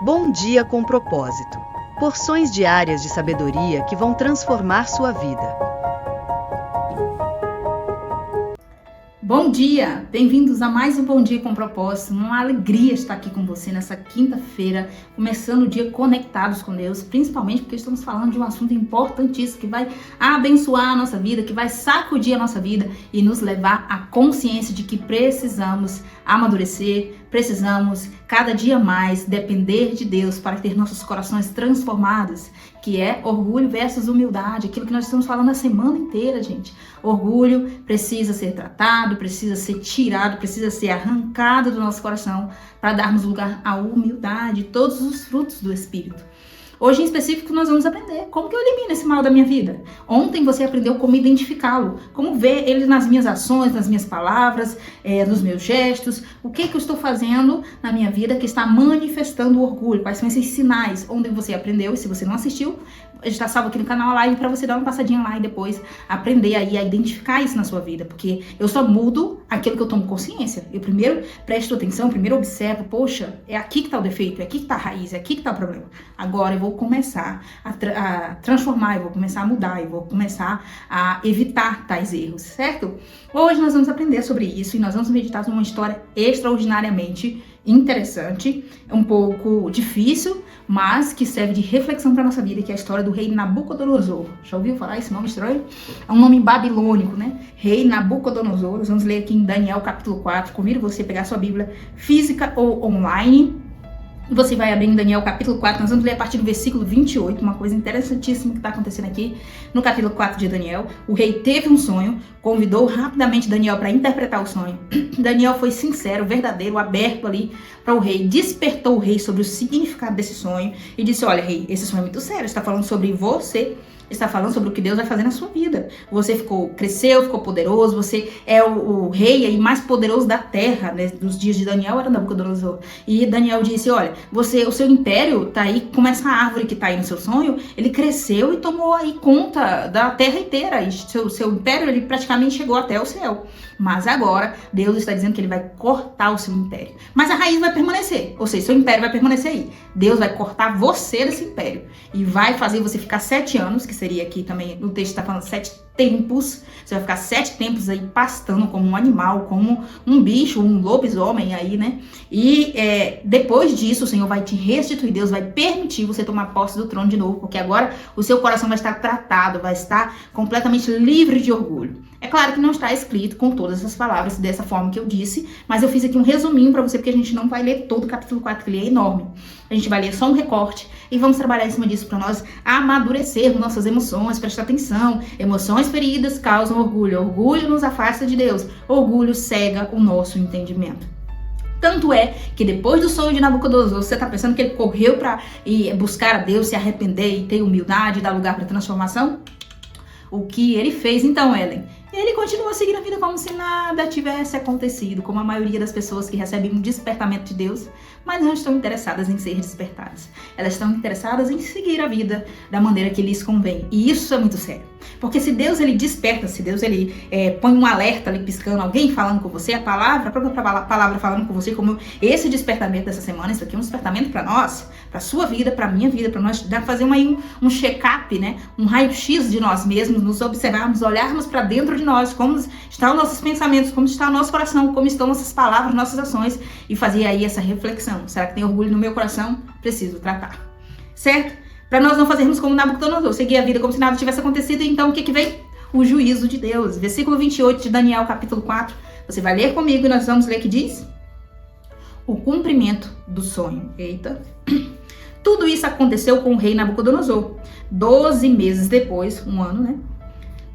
Bom dia com propósito. Porções diárias de sabedoria que vão transformar sua vida. Bom dia! Bem-vindos a mais um Bom Dia com Propósito. Uma alegria estar aqui com você nessa quinta-feira, começando o dia conectados com Deus, principalmente porque estamos falando de um assunto importantíssimo que vai abençoar a nossa vida, que vai sacudir a nossa vida e nos levar à consciência de que precisamos amadurecer, precisamos cada dia mais depender de Deus para ter nossos corações transformados, que é orgulho versus humildade, aquilo que nós estamos falando a semana inteira, gente. Orgulho precisa ser tratado, precisa ser tirado, precisa ser arrancado do nosso coração para darmos lugar à humildade, todos os frutos do Espírito. Hoje, em específico, nós vamos aprender como que eu elimino esse mal da minha vida. Ontem você aprendeu como identificá-lo, como ver ele nas minhas ações, nas minhas palavras, nos meus gestos. O que eu estou fazendo na minha vida que está manifestando o orgulho? Quais são esses sinais? Onde você aprendeu? E se você não assistiu, está salvo aqui no canal live para você dar uma passadinha lá e depois aprender aí a identificar isso na sua vida. Porque eu só mudo aquilo que eu tomo consciência. Eu primeiro presto atenção, primeiro observo, poxa, é aqui que está o defeito, é aqui que está a raiz, é aqui que está o problema. Agora eu vou começar a transformar, eu vou começar a mudar, eu vou começar a evitar tais erros, certo? Hoje nós vamos aprender sobre isso e nós vamos meditar numa história extraordinariamente interessante, um pouco difícil, mas que serve de reflexão para nossa vida, que é a história do rei Nabucodonosor. Já ouviu falar esse nome estranho? É um nome babilônico, né? Rei Nabucodonosor. Nós vamos ler aqui em Daniel capítulo 4. Convido você a pegar sua Bíblia física ou online. Você vai abrir em Daniel capítulo 4, nós vamos ler a partir do versículo 28, uma coisa interessantíssima que está acontecendo aqui no capítulo 4 de Daniel. O rei teve um sonho, convidou rapidamente Daniel para interpretar o sonho. Daniel foi sincero, verdadeiro, aberto ali para o rei, despertou o rei sobre o significado desse sonho e disse: olha, rei, esse sonho é muito sério, está falando sobre você, está falando sobre o que Deus vai fazer na sua vida. Você cresceu, ficou poderoso, você é o rei aí mais poderoso da terra, né? Nos dias de Daniel era Nabucodonosor. E Daniel disse: olha, o seu império tá aí, como essa árvore que tá aí no seu sonho, ele cresceu e tomou aí conta da terra inteira. E seu império, ele praticamente chegou até o céu. Mas agora, Deus está dizendo que ele vai cortar o seu império. Mas a raiz vai permanecer, ou seja, seu império vai permanecer aí. Deus vai cortar você desse império e vai fazer você ficar 7 anos, que seria aqui também, no texto está falando 7 tempos. Você vai ficar 7 tempos aí pastando como um animal, como um bicho, um lobisomem aí, né? E depois disso, o Senhor vai te restituir, Deus vai permitir você tomar posse do trono de novo, porque agora o seu coração vai estar tratado, vai estar completamente livre de orgulho. É claro que não está escrito com todas essas palavras dessa forma que eu disse, mas eu fiz aqui um resuminho para você, porque a gente não vai ler todo o capítulo 4, que ele é enorme. A gente vai ler só um recorte e vamos trabalhar em cima disso para nós amadurecermos nossas emoções, prestar atenção. Emoções feridas causam orgulho. Orgulho nos afasta de Deus. Orgulho cega o nosso entendimento. Tanto é que depois do sonho de Nabucodonosor, você está pensando que ele correu para buscar a Deus, se arrepender e ter humildade, dar lugar para transformação? O que ele fez então, Ellen? Ele continua seguindo a vida como se nada tivesse acontecido, como a maioria das pessoas que recebem um despertamento de Deus, mas não estão interessadas em ser despertadas. Elas estão interessadas em seguir a vida da maneira que lhes convém. E isso é muito sério. Porque se Deus ele desperta, se Deus ele põe um alerta ali piscando, alguém falando com você, a própria palavra falando com você, como esse despertamento dessa semana, isso aqui é um despertamento para nós, para sua vida, para minha vida, para nós fazer um check-up, né? Um raio-x de nós mesmos, nos observarmos, olharmos para dentro de nós, como estão os nossos pensamentos, como está o nosso coração, como estão nossas palavras, nossas ações, e fazer aí essa reflexão. Será que tem orgulho no meu coração? Preciso tratar. Certo? Para nós não fazermos como Nabucodonosor, seguir a vida como se nada tivesse acontecido. Então o que vem? O juízo de Deus. Versículo 28 de Daniel, capítulo 4. Você vai ler comigo e nós vamos ler que diz: o cumprimento do sonho. Eita. Tudo isso aconteceu com o rei Nabucodonosor. 12 meses depois, um ano, né?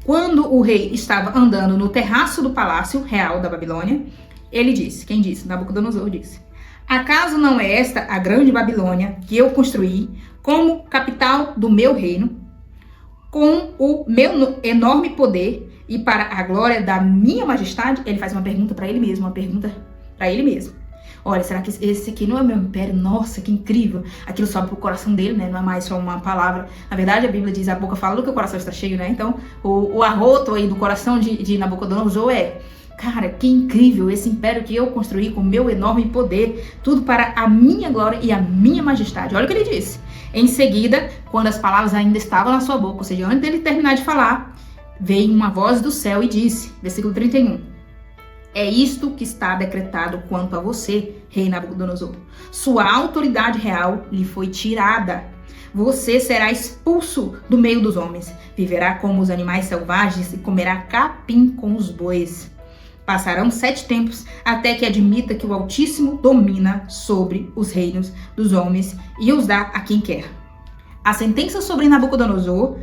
Quando o rei estava andando no terraço do palácio real da Babilônia, ele disse, quem disse? Nabucodonosor disse: acaso não é esta a grande Babilônia que eu construí como capital do meu reino, com o meu enorme poder e para a glória da minha majestade? Ele faz uma pergunta para ele mesmo, Olha, será que esse aqui não é o meu império? Nossa, que incrível. Aquilo sobe pro coração dele, né? Não é mais só uma palavra. Na verdade, a Bíblia diz, a boca fala do que o coração está cheio, né? Então, o arroto aí do coração de Nabucodonosor é: Cara, que incrível esse império que eu construí com meu enorme poder, tudo para a minha glória e a minha majestade. Olha o que ele disse. Em seguida, quando as palavras ainda estavam na sua boca, ou seja, antes dele terminar de falar, veio uma voz do céu e disse, versículo 31, é isto que está decretado quanto a você, rei Nabucodonosor. Sua autoridade real lhe foi tirada. Você será expulso do meio dos homens, viverá como os animais selvagens e comerá capim com os bois. Passarão 7 tempos até que admita que o Altíssimo domina sobre os reinos dos homens e os dá a quem quer. A sentença sobre Nabucodonosor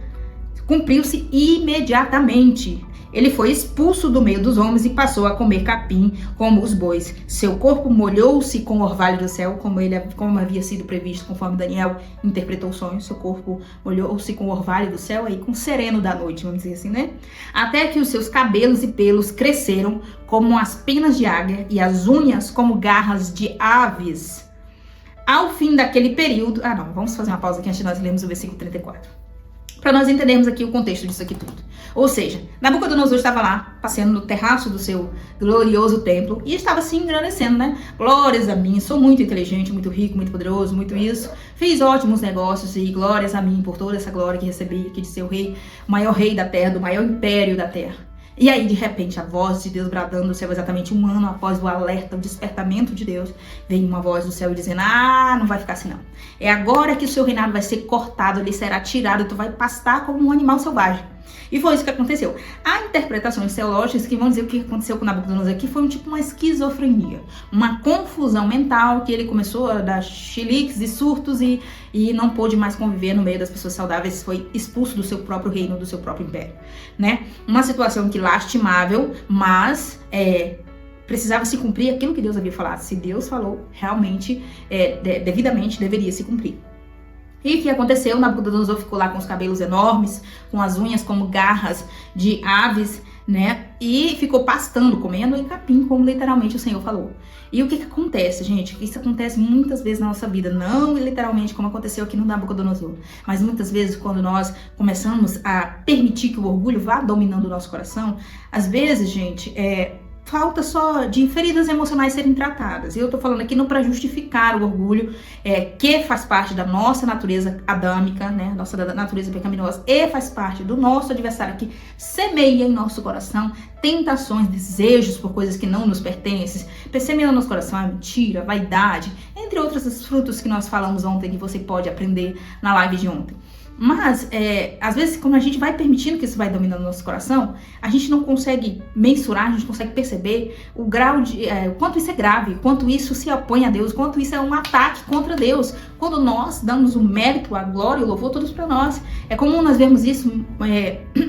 cumpriu-se imediatamente. Ele foi expulso do meio dos homens e passou a comer capim como os bois. Seu corpo molhou-se com o orvalho do céu, como havia sido previsto, conforme Daniel interpretou o sonho. Seu corpo molhou-se com o orvalho do céu, aí com o sereno da noite, vamos dizer assim, né? Até que os seus cabelos e pelos cresceram como as penas de águia e as unhas como garras de aves. Ao fim daquele período... vamos fazer uma pausa aqui antes de nós lermos o versículo 34. Para nós entendermos aqui o contexto disso aqui tudo. Ou seja, Nabucodonosor estava lá, passeando no terraço do seu glorioso templo e estava se engrandecendo, né? Glórias a mim, sou muito inteligente, muito rico, muito poderoso, muito isso. Fiz ótimos negócios e glórias a mim por toda essa glória que recebi aqui de ser o rei, o maior rei da terra, do maior império da terra. E aí, de repente, a voz de Deus bradando do céu, exatamente 1 ano após o alerta, o despertamento de Deus, vem uma voz do céu dizendo, não vai ficar assim não. É agora que o seu reinado vai ser cortado, ele será tirado, tu vai pastar como um animal selvagem. E foi isso que aconteceu. Há interpretações teológicas que vão dizer o que aconteceu com Nabucodonosor aqui foi uma esquizofrenia, uma confusão mental, que ele começou a dar chiliques e surtos e não pôde mais conviver no meio das pessoas saudáveis, foi expulso do seu próprio reino, do seu próprio império, né? Uma situação que lastimável, mas precisava se cumprir aquilo que Deus havia falado. Se Deus falou, realmente, devidamente, deveria se cumprir. E o que aconteceu? Nabucodonosor ficou lá com os cabelos enormes, com as unhas como garras de aves, né? E ficou pastando, comendo em capim, como literalmente o Senhor falou. E o que acontece, gente? Isso acontece muitas vezes na nossa vida, não literalmente como aconteceu aqui no Nabucodonosor, mas muitas vezes quando nós começamos a permitir que o orgulho vá dominando o nosso coração, às vezes, gente, falta só de feridas emocionais serem tratadas. E eu tô falando aqui não para justificar o orgulho, que faz parte da nossa natureza adâmica, né? Nossa natureza pecaminosa, e faz parte do nosso adversário que semeia em nosso coração tentações, desejos por coisas que não nos pertencem, semeia no nosso coração a mentira, a vaidade, entre outros frutos que nós falamos ontem, que você pode aprender na live de ontem. Mas, às vezes, quando a gente vai permitindo que isso vai dominando o nosso coração, a gente não consegue mensurar, a gente consegue perceber o grau de... o quanto isso é grave, o quanto isso se opõe a Deus, o quanto isso é um ataque contra Deus. Quando nós damos o mérito, a glória e o louvor todos para nós. É comum nós vermos isso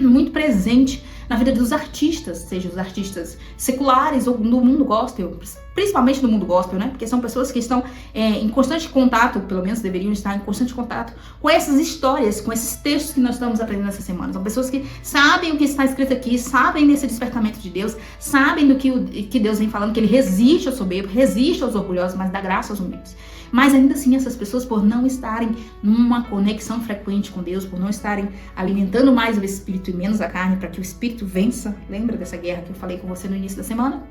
muito presente na vida dos artistas, seja os artistas seculares ou do mundo gospel, principalmente do mundo gospel, né? Porque são pessoas que estão em constante contato, pelo menos deveriam estar em constante contato com essas histórias, com esses textos que nós estamos aprendendo essa semana. São pessoas que sabem o que está escrito aqui, sabem desse despertamento de Deus, sabem do que Deus vem falando, que ele resiste ao soberbo, resiste aos orgulhosos, mas dá graça aos humildes. Mas ainda assim, essas pessoas, por não estarem numa conexão frequente com Deus, por não estarem alimentando mais o espírito e menos a carne, para que o espírito vença, lembra dessa guerra que eu falei com você no início da semana?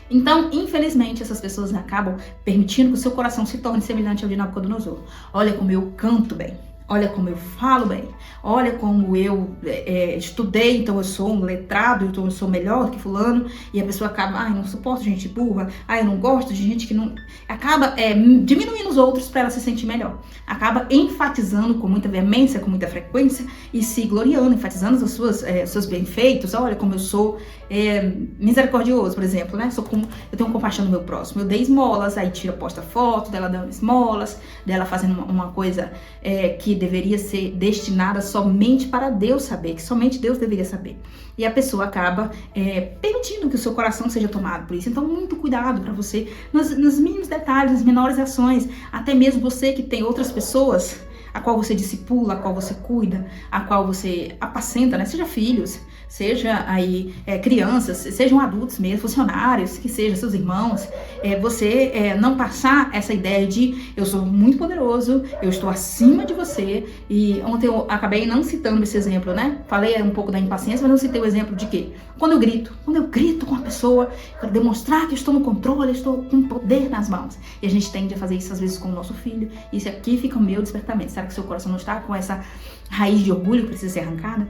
Então, infelizmente, essas pessoas acabam permitindo que o seu coração se torne semelhante ao de Nabucodonosor. Olha como eu canto bem. Olha como eu falo bem, olha como eu estudei, então eu sou um letrado, então eu sou melhor do que fulano, e a pessoa acaba, eu não suporto gente burra, eu não gosto de gente que não... Acaba diminuindo os outros para ela se sentir melhor. Acaba enfatizando com muita veemência, com muita frequência, e se gloriando, enfatizando os seus bem-feitos. Olha como eu sou misericordioso, por exemplo, né? Eu tenho compaixão do meu próximo, eu dei esmolas, aí posta foto dela dando esmolas, dela fazendo uma coisa que deveria ser destinada somente para Deus saber, que somente Deus deveria saber. E a pessoa acaba permitindo que o seu coração seja tomado por isso. Então, muito cuidado para você, nos mínimos detalhes, nas menores ações, até mesmo você que tem outras pessoas a qual você discipula, a qual você cuida, a qual você apacenta, né? Seja filhos, seja aí crianças, sejam adultos mesmo, funcionários, que sejam seus irmãos, você não passar essa ideia de eu sou muito poderoso, eu estou acima de você. E ontem eu acabei não citando esse exemplo, né? Falei um pouco da impaciência, mas não citei o exemplo de quê? Quando eu grito com a pessoa, para demonstrar que eu estou no controle, eu estou com poder nas mãos. E a gente tende a fazer isso às vezes com o nosso filho. E isso aqui fica o meu despertamento. Será que seu coração não está com essa raiz de orgulho que precisa ser arrancada?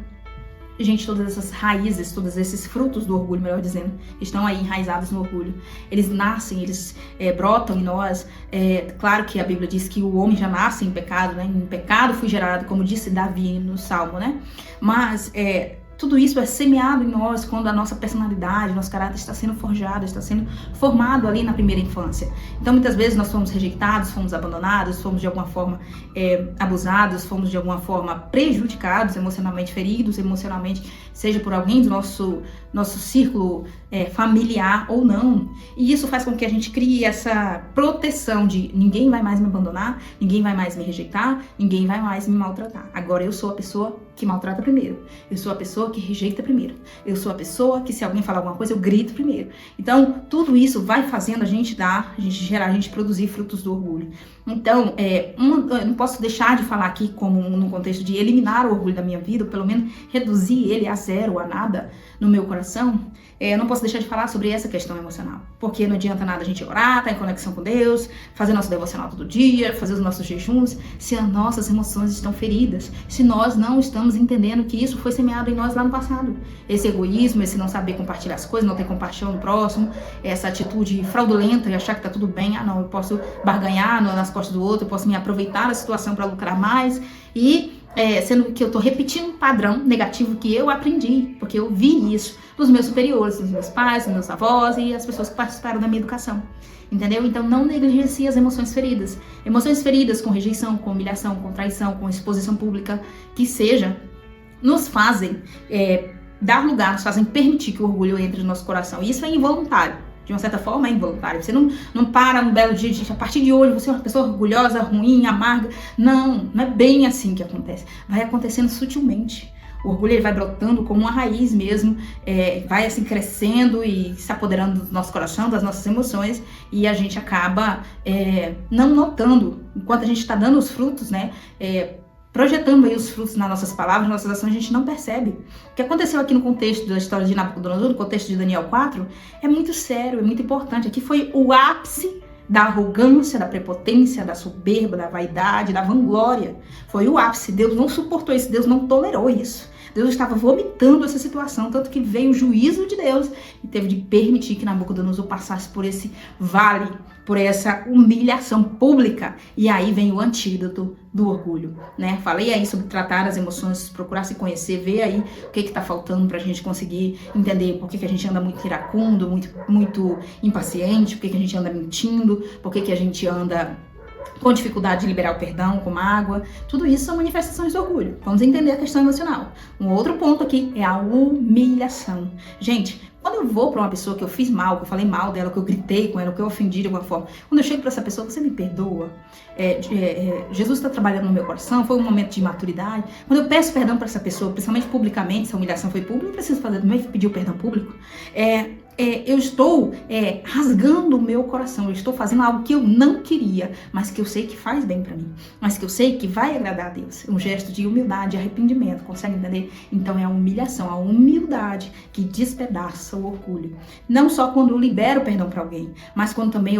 Gente, todas essas raízes, todos esses frutos do orgulho, melhor dizendo, estão aí enraizados no orgulho. Eles nascem, eles brotam em nós. Claro que a Bíblia diz que o homem já nasce em pecado, né? Em pecado fui gerado, como disse Davi no Salmo, né? Mas tudo isso é semeado em nós quando a nossa personalidade, nosso caráter está sendo forjado, está sendo formado ali na primeira infância. Então, muitas vezes nós fomos rejeitados, fomos abandonados, fomos de alguma forma abusados, fomos de alguma forma prejudicados, emocionalmente feridos, emocionalmente, seja por alguém do nosso círculo familiar ou não. E isso faz com que a gente crie essa proteção de ninguém vai mais me abandonar, ninguém vai mais me rejeitar, ninguém vai mais me maltratar. Agora eu sou a pessoa que maltrata primeiro. Eu sou a pessoa que rejeita primeiro. Eu sou a pessoa que, se alguém falar alguma coisa, eu grito primeiro. Então, tudo isso vai fazendo a gente produzir frutos do orgulho. Então, eu não posso deixar de falar aqui como no contexto de eliminar o orgulho da minha vida, ou pelo menos reduzir ele a zero, a nada no meu coração. Eu não posso deixar de falar sobre essa questão emocional, porque não adianta nada a gente orar, estar em conexão com Deus, fazer nosso devocional todo dia, fazer os nossos jejuns, se as nossas emoções estão feridas, se nós não estamos entendendo que isso foi semeado em nós lá no passado. Esse egoísmo, esse não saber compartilhar as coisas, não ter compaixão no próximo, essa atitude fraudulenta e achar que tá tudo bem, eu posso barganhar nas costas do outro, eu posso me aproveitar da situação para lucrar mais, e sendo que eu tô repetindo um padrão negativo que eu aprendi, porque eu vi isso dos meus superiores, dos meus pais, dos meus avós e as pessoas que participaram da minha educação. Entendeu? Então não negligencie as emoções feridas. Emoções feridas com rejeição, com humilhação, com traição, com exposição pública, que seja, nos fazem dar lugar, nos fazem permitir que o orgulho entre no nosso coração. E isso é involuntário. De uma certa forma é involuntário. Você não para um belo dia de a partir de hoje você é uma pessoa orgulhosa, ruim, amarga. Não é bem assim que acontece. Vai acontecendo sutilmente. O orgulho ele vai brotando como uma raiz mesmo, vai assim crescendo e se apoderando do nosso coração, das nossas emoções, e a gente acaba não notando, enquanto a gente está dando os frutos, né? Projetando aí os frutos nas nossas palavras, nas nossas ações, a gente não percebe. O que aconteceu aqui no contexto da história de Nabucodonosor, no contexto de Daniel 4, é muito sério, é muito importante. Aqui foi o ápice da arrogância, da prepotência, da soberba, da vaidade, da vanglória. Foi o ápice. Deus não suportou isso, Deus não tolerou isso. Deus estava vomitando essa situação, tanto que veio o juízo de Deus e teve de permitir que Nabucodonosor passasse por esse vale, por essa humilhação pública. E aí vem o antídoto do orgulho, né? Falei aí sobre tratar as emoções, procurar se conhecer, ver aí o que está faltando para a gente conseguir entender por que a gente anda muito iracundo, muito impaciente, por que a gente anda mentindo, por que a gente anda com dificuldade de liberar o perdão, com mágoa. Tudo isso são manifestações de orgulho. Vamos entender a questão emocional. Um outro ponto aqui é a humilhação. Gente, quando eu vou para uma pessoa que eu fiz mal, que eu falei mal dela, que eu gritei com ela, que eu ofendi de alguma forma, quando eu chego para essa pessoa, você me perdoa? Jesus está trabalhando no meu coração, foi um momento de maturidade. Quando eu peço perdão para essa pessoa, principalmente publicamente, se a humilhação foi pública, eu preciso fazer também, pedir o perdão público. Eu estou rasgando o meu coração, eu estou fazendo algo que eu não queria, mas que eu sei que faz bem para mim, mas que eu sei que vai agradar a Deus. Um gesto de humildade, arrependimento, consegue entender? Então é a humilhação, a humildade que despedaça o orgulho. Não só quando eu libero perdão para alguém, mas quando também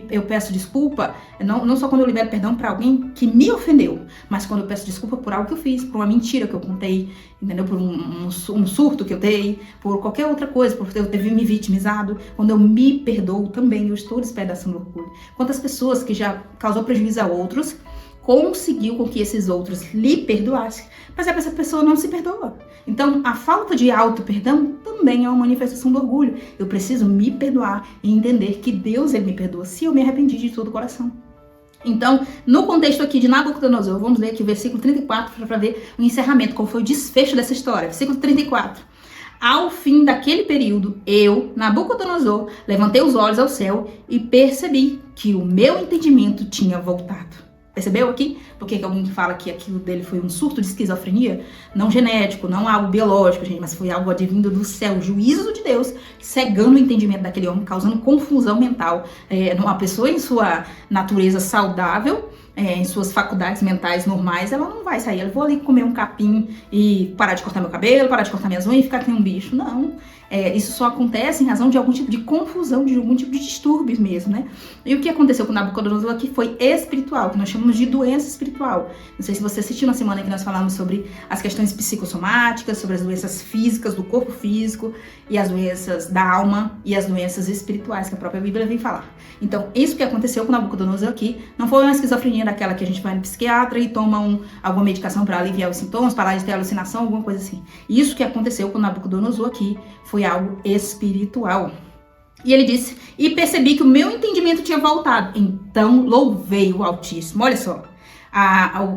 eu peço desculpa, não só quando eu libero perdão para alguém que me ofendeu, mas quando eu peço desculpa por algo que eu fiz, por uma mentira que eu contei, entendeu? Por um surto que eu dei, por qualquer outra coisa, por eu ter me vitimizado. Quando eu me perdoo também, eu estou despedaçando o orgulho. Quantas pessoas que já causou prejuízo a outros, conseguiu com que esses outros lhe perdoassem, mas essa pessoa não se perdoa. Então, a falta de auto-perdão também é uma manifestação do orgulho. Eu preciso me perdoar e entender que Deus ele me perdoa se eu me arrependi de todo o coração. Então, no contexto aqui de Nabucodonosor, vamos ler aqui o versículo 34 para ver o encerramento, qual foi o desfecho dessa história. Versículo 34. Ao fim daquele período, eu, Nabucodonosor, levantei os olhos ao céu e percebi que o meu entendimento tinha voltado. Percebeu aqui? Porque alguém fala que aquilo dele foi um surto de esquizofrenia? Não genético, não algo biológico, gente, mas foi algo advindo do céu, juízo de Deus, cegando o entendimento daquele homem, causando confusão mental. Uma pessoa em sua natureza saudável, em suas faculdades mentais normais, ela não vai sair. Eu vou ali comer um capim e parar de cortar meu cabelo, parar de cortar minhas unhas e ficar que nem um bicho. Não. Isso só acontece em razão de algum tipo de confusão, de algum tipo de distúrbios mesmo, né? E o que aconteceu com Nabucodonosor aqui foi espiritual, que nós chamamos de doença espiritual. Não sei se você assistiu na semana que nós falamos sobre as questões psicossomáticas, sobre as doenças físicas, do corpo físico, e as doenças da alma, e as doenças espirituais, que a própria Bíblia vem falar. Então, isso que aconteceu com Nabucodonosor aqui, não foi uma esquizofrenia daquela que a gente vai no psiquiatra e toma alguma medicação para aliviar os sintomas, parar de ter alucinação, alguma coisa assim. Isso que aconteceu com Nabucodonosor aqui foi algo espiritual. E ele disse, e percebi que o meu entendimento tinha voltado. Então louvei o Altíssimo. Olha só,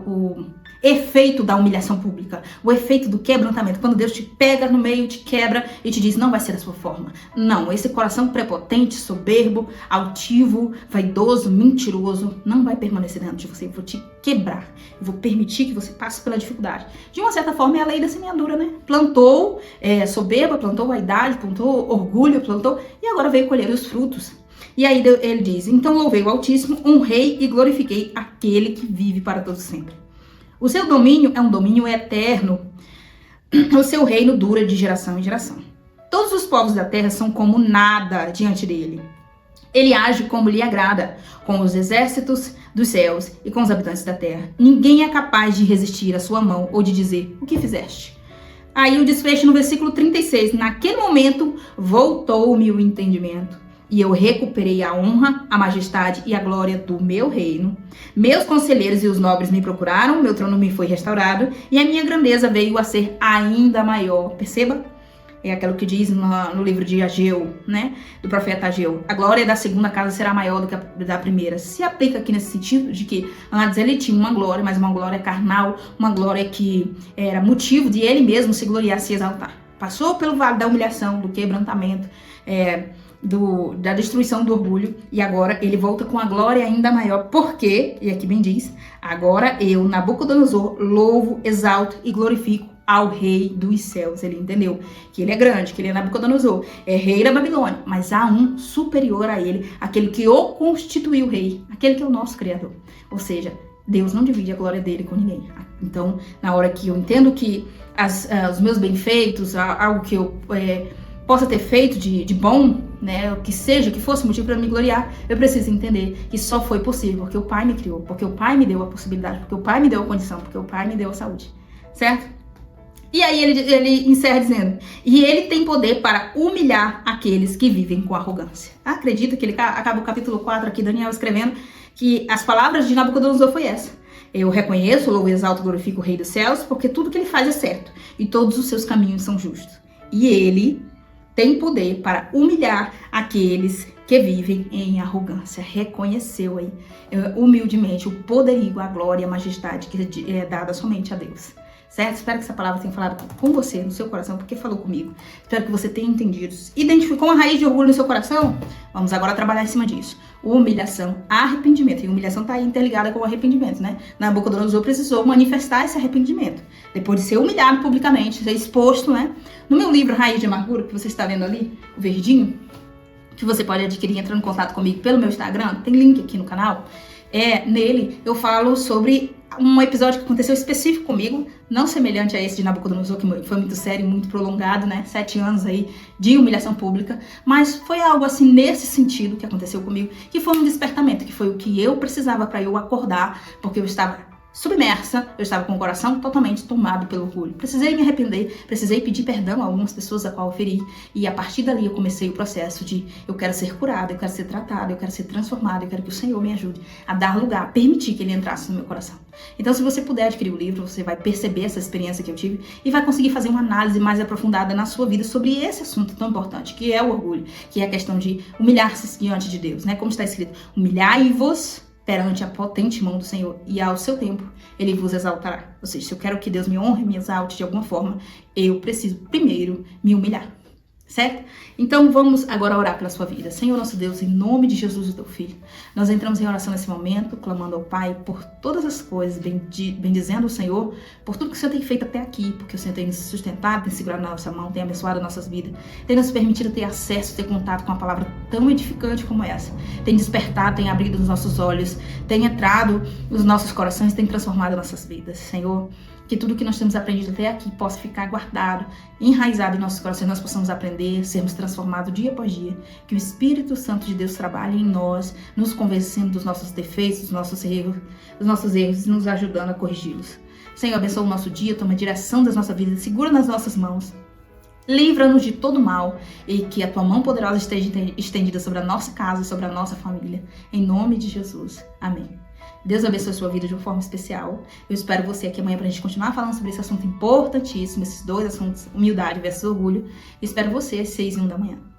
o efeito da humilhação pública, o efeito do quebrantamento, quando Deus te pega no meio, te quebra e te diz, não vai ser da sua forma. Não, esse coração prepotente, soberbo, altivo, vaidoso, mentiroso, não vai permanecer dentro de você. Eu vou te quebrar, eu vou permitir que você passe pela dificuldade. De uma certa forma, é a lei da semeadura, né? Plantou soberba, plantou vaidade, plantou orgulho, plantou, e agora veio colher os frutos. E aí ele diz, então louvei o Altíssimo, honrei e glorifiquei aquele que vive para todo sempre. O seu domínio é um domínio eterno. O seu reino dura de geração em geração. Todos os povos da terra são como nada diante dele. Ele age como lhe agrada, com os exércitos dos céus e com os habitantes da terra. Ninguém é capaz de resistir à sua mão ou de dizer, o que fizeste? Aí o desfecho no versículo 36. Naquele momento voltou-me o entendimento. E eu recuperei a honra, a majestade e a glória do meu reino. Meus conselheiros e os nobres me procuraram, meu trono me foi restaurado e a minha grandeza veio a ser ainda maior. Perceba? É aquilo que diz no livro de Ageu, né? Do profeta Ageu. A glória da segunda casa será maior do que a da primeira. Se aplica aqui nesse sentido de que antes ele tinha uma glória, mas uma glória carnal, uma glória que era motivo de ele mesmo se gloriar, se exaltar. Passou pelo vale da humilhação, do quebrantamento, da destruição do orgulho, e agora ele volta com a glória ainda maior, porque, e aqui bem diz, agora eu, Nabucodonosor, louvo, exalto e glorifico ao rei dos céus. Ele entendeu que ele é grande, que ele é Nabucodonosor, é rei da Babilônia, mas há um superior a ele, aquele que o constituiu rei, aquele que é o nosso Criador. Ou seja, Deus não divide a glória dele com ninguém. Então, na hora que eu entendo que os meus bem-feitos, algo que eu possa ter feito de bom, né, que fosse motivo para me gloriar, eu preciso entender que só foi possível porque o Pai me criou, porque o Pai me deu a possibilidade, porque o Pai me deu a condição, porque o Pai me deu a saúde, certo? E aí ele encerra dizendo, e ele tem poder para humilhar aqueles que vivem com arrogância. Acredito que ele acaba o capítulo 4 aqui, Daniel escrevendo, que as palavras de Nabucodonosor foi essa. Eu reconheço, louvo, exalto, glorifico o Rei dos Céus, porque tudo que ele faz é certo, e todos os seus caminhos são justos. E ele tem poder para humilhar aqueles que vivem em arrogância. Reconheceu aí, humildemente, o poderio, a glória e a majestade que é dada somente a Deus. Certo? Espero que essa palavra tenha falado com você, no seu coração, porque falou comigo. Espero que você tenha entendido. Identificou uma raiz de orgulho no seu coração? Vamos agora trabalhar em cima disso. Humilhação, arrependimento. E humilhação está interligada com o arrependimento, né? Nabucodonosor precisou manifestar esse arrependimento. Depois de ser humilhado publicamente, ser exposto, né? No meu livro Raiz de Amargura, que você está vendo ali, o verdinho, que você pode adquirir entrando em contato comigo pelo meu Instagram, tem link aqui no canal. Nele eu falo sobre um episódio que aconteceu específico comigo, não semelhante a esse de Nabucodonosor, que foi muito sério, muito prolongado, né? 7 anos aí de humilhação pública, mas foi algo assim nesse sentido que aconteceu comigo, que foi um despertamento, que foi o que eu precisava para eu acordar, porque eu estava submersa, eu estava com o coração totalmente tomado pelo orgulho. Precisei me arrepender, precisei pedir perdão a algumas pessoas a qual eu feri, e a partir dali eu comecei o processo de eu quero ser curada, eu quero ser tratada, eu quero ser transformada, eu quero que o Senhor me ajude a dar lugar, a permitir que Ele entrasse no meu coração. Então, se você puder adquirir o livro, você vai perceber essa experiência que eu tive e vai conseguir fazer uma análise mais aprofundada na sua vida sobre esse assunto tão importante, que é o orgulho, que é a questão de humilhar-se diante de Deus, né? Como está escrito, humilhai-vos perante a potente mão do Senhor, e ao seu tempo Ele vos exaltará. Ou seja, se eu quero que Deus me honre, me exalte de alguma forma, eu preciso primeiro me humilhar, certo? Então vamos agora orar pela sua vida. Senhor nosso Deus, em nome de Jesus, o teu Filho, nós entramos em oração nesse momento, clamando ao Pai por todas as coisas, bendizendo o Senhor por tudo que o Senhor tem feito até aqui, porque o Senhor tem nos sustentado, tem segurado na nossa mão, tem abençoado nossas vidas, tem nos permitido ter acesso, ter contato com uma palavra tão edificante como essa, tem despertado, tem abrido os nossos olhos, tem entrado nos nossos corações, tem transformado nossas vidas. Senhor, que tudo que nós temos aprendido até aqui possa ficar guardado, enraizado em nossos corações, nós possamos aprender, sermos transformados dia após dia, que o Espírito Santo de Deus trabalhe em nós, nos convencendo dos nossos defeitos, dos nossos erros e nos ajudando a corrigi-los. Senhor, abençoa o nosso dia, toma a direção das nossas vidas, segura nas nossas mãos, livra-nos de todo mal e que a tua mão poderosa esteja estendida sobre a nossa casa e sobre a nossa família, em nome de Jesus. Amém. Deus abençoe a sua vida de uma forma especial. Eu espero você aqui amanhã para a gente continuar falando sobre esse assunto importantíssimo, esses dois assuntos, humildade versus orgulho. Eu espero você às 6h01 da manhã.